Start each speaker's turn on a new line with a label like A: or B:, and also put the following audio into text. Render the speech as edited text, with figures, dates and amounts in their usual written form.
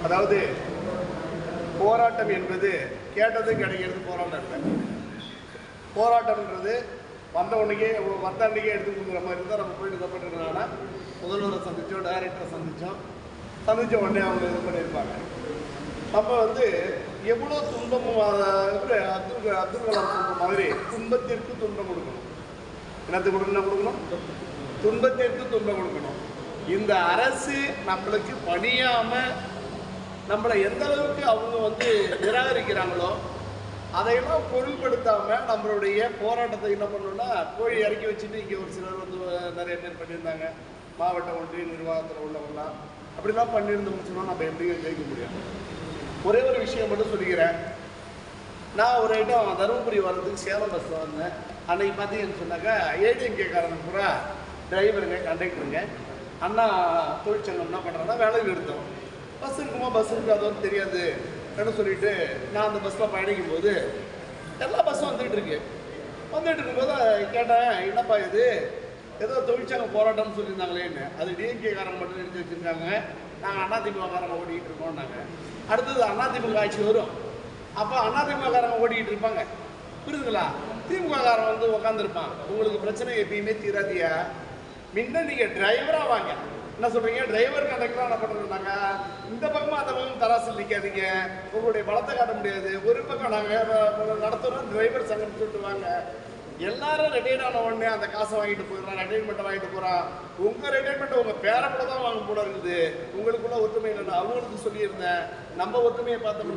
A: அதாவது போராட்டம் என்பது கேட்டது கிடைக்கிறது போராட்டம் இல்லை. போராட்டம்ன்றது வந்தவனுக்கே எடுத்து கொடுக்குற மாதிரி இருந்தால் நம்ம போயிட்டு தப்பிட்டுருக்கனால முதல்வரை சந்தித்தோம், டைரக்டரை சந்தித்த உடனே அவங்க இது பண்ணியிருப்பாங்க. நம்ம எவ்வளோ துன்பமும் அப்துல் கலாம் சொல்கிற மாதிரி துன்பத்திற்கு துன்பம் கொடுக்கணும். என்னத்துக்கு என்ன கொடுக்கணும்? துன்பத்திற்கு துன்பம் கொடுக்கணும். இந்த அரசு நம்மளுக்கு பணியாமல் நம்மளை எந்த அளவுக்கு அவங்க நிராகரிக்கிறாங்களோ அதையெல்லாம் பொருள்படுத்தாமல் நம்மளுடைய போராட்டத்தை என்ன பண்ணணும்னா கோழி இறக்கி வச்சுட்டு இங்கே ஒரு சிலர் நிறைய பேர் பண்ணியிருந்தாங்க. மாவட்ட ஒன்றிய நிர்வாகத்தில் உள்ளவங்களாம் அப்படிலாம் பண்ணியிருந்தோம்னு சொன்னால் நம்ம எப்படியும் ஜெயிக்க முடியும். ஒரே ஒரு விஷயம் மட்டும் சொல்லிக்கிறேன். நான் ஒரு இடம் தருமபுரி வர்றதுக்கு சேலம் பஸ்ஸில் வந்தேன். அன்றைக்கி பார்த்தீங்கன்னு சொன்னாக்கா ஏடிஎம்கேக்காரங்க பூரா டிரைவருங்க, கண்டக்டருங்க, அண்ணா தொழிற்சங்கம் என்ன பண்ணுறாங்கன்னா வேலை நிறுத்தம். பஸ் இருக்குமா பஸ் இருக்காதோன்னு தெரியாது சொல்லிட்டு நான் அந்த பஸ்ஸில் பயணிக்கும் போது எல்லா பஸ்ஸும் வந்துகிட்டு இருக்கும்போது கேட்டேன், என்னப்பா இது ஏதோ தொழிற்சங்கம் போராட்டம்னு சொல்லியிருந்தாங்களேன்னு. அது டிஎம்கேக்காரங்க மட்டும் எடுத்து வச்சுருக்காங்க, நாங்கள் அதிமுககாரங்க ஓடிக்கிட்டு இருக்கோம்னாங்க. அடுத்தது அதிமுக ஆட்சி வரும், அப்போ அதிமுககாரங்க ஓடிக்கிட்டு இருப்பாங்க, புரியுதுங்களா? திமுககாரன் உட்காந்துருப்பான். உங்களுக்கு பிரச்சனை எப்பயுமே தீராதியா, முன்ன நீங்கள் டிரைவராக வாங்க. என்ன சொல்கிறீங்க? டிரைவர் கண்டக்டராக என்ன பண்ணுறாங்க? இந்த பக்கமாக அந்த பக்கம் தராசில் நிற்காதீங்க, உங்களுடைய பலத்தை காட்ட முடியாது. ஒரு பக்கம் நாங்கள் நடத்துகிறோம், டிரைவர் சங்கம் சொல்லிட்டு வாங்க. எல்லாரும் ரிட்டையர்ட் ஆன உடனே அந்த காசை வாங்கிட்டு போயிடுறான், ரிட்டைர்மெண்ட்டை வாங்கிட்டு போகிறான். உங்கள் ரிட்டைர்மெண்ட்டை உங்கள் பேரை கூட தான் வாங்க போல இருக்குது. உங்களுக்குள்ள ஒற்றுமை இல்லைன்னு அவங்களுக்கு சொல்லியிருந்தேன். நம்ம ஒற்றுமையை பார்த்தோம்.